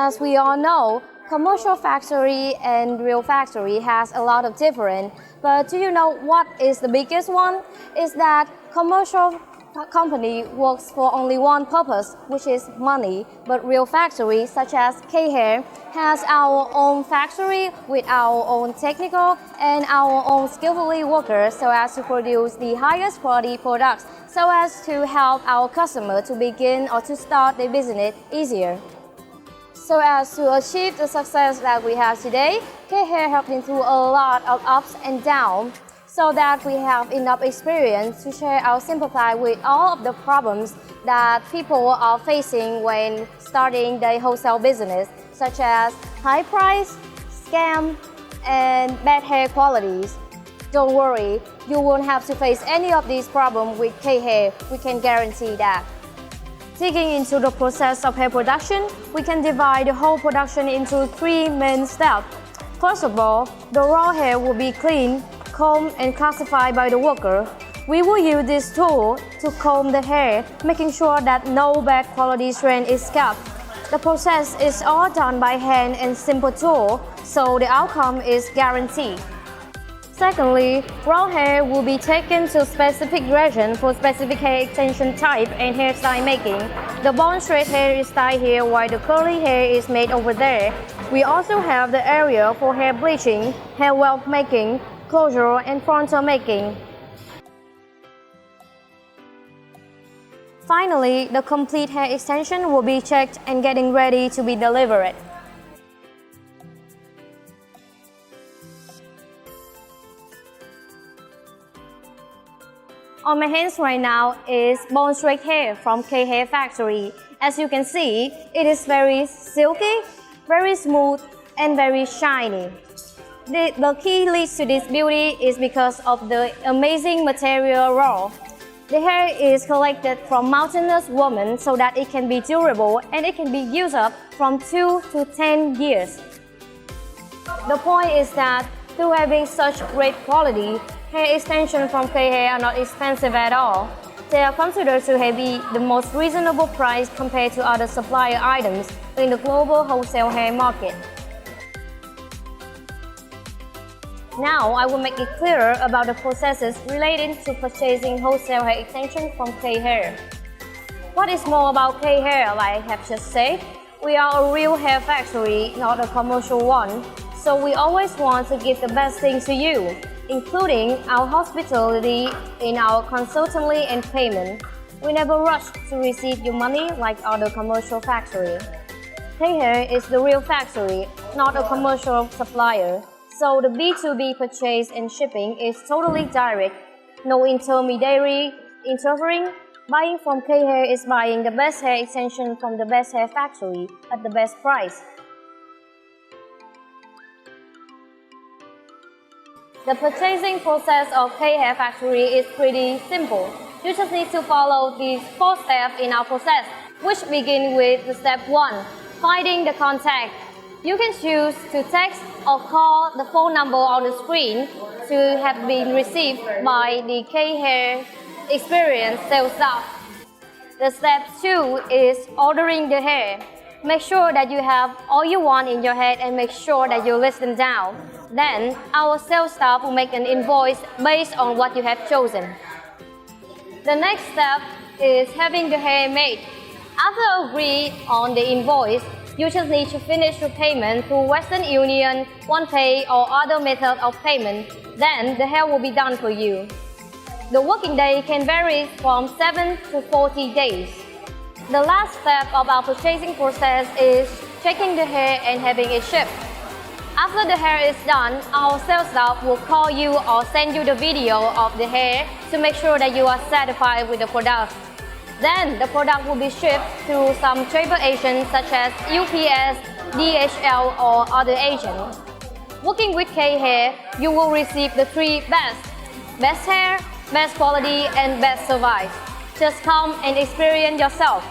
As we all know, commercial factory and real factory has a lot of different. But do you know what is the biggest one? Is that commercial company works for only one purpose, which is money. But real factory, such as K-Hair, has our own factory with our own technical and our own skillfully workers so as to produce the highest quality products so as to help our customer to begin or to start their business easier. So as to achieve the success that we have today, K-Hair has been through a lot of ups and downs so that we have enough experience to share our sympathy with all of the problems that people are facing when starting their wholesale business, such as high price, scam, and bad hair qualities. Don't worry, you won't have to face any of these problems with K-Hair, we can guarantee that. Digging into the process of hair production, we can divide the whole production into three main steps. First of all, the raw hair will be cleaned, combed and classified by the worker. We will use this tool to comb the hair, making sure that no bad quality strand is kept. The process is all done by hand and simple tool, so the outcome is guaranteed. Secondly, raw hair will be taken to specific region for specific hair extension type and hairstyle making. The bone straight hair is dyed here while the curly hair is made over there. We also have the area for hair bleaching, hair welt making, closure and frontal making. Finally, the complete hair extension will be checked and getting ready to be delivered. On my hands right now is bone straight hair from K-Hair Factory. As you can see, it is very silky, very smooth, and very shiny. The key leads to this beauty is because of the amazing material raw. The hair is collected from mountainous women so that it can be durable and it can be used up from 2 to 10 years. The point is that through having such great quality, hair extensions from K-Hair are not expensive at all. They are considered to be the most reasonable price compared to other supplier items in the global wholesale hair market. Now, I will make it clearer about the processes related to purchasing wholesale hair extensions from K-Hair. What is more about K-Hair, like I have just said? We are a real hair factory, not a commercial one. So we always want to give the best thing to you, including our hospitality in our consultancy and payment. We never rush to receive your money like other commercial factory. K-Hair is the real factory, not a commercial supplier. So the B2B purchase and shipping is totally direct, no intermediary interfering. Buying from K-Hair is buying the best hair extension from the best hair factory at the best price. The purchasing process of K-Hair Factory is pretty simple. You just need to follow these 4 steps in our process, which begin with the step 1, finding the contact. You can choose to text or call the phone number on the screen to have been received by the K-Hair experienced sales staff. The step 2 is ordering the hair. Make sure that you have all you want in your head and make sure that you list them down. Then, our sales staff will make an invoice based on what you have chosen. The next step is having the hair made. After agreeing on the invoice, you just need to finish your payment through Western Union, OnePay or other method of payment. Then, the hair will be done for you. The working day can vary from 7 to 40 days. The last step of our purchasing process is checking the hair and having it shipped. After the hair is done, our sales staff will call you or send you the video of the hair to make sure that you are satisfied with the product. Then, the product will be shipped through some travel agents such as UPS, DHL or other agents. Working with K-Hair, you will receive the 3 best hair, best quality and best service. Just come and experience yourself.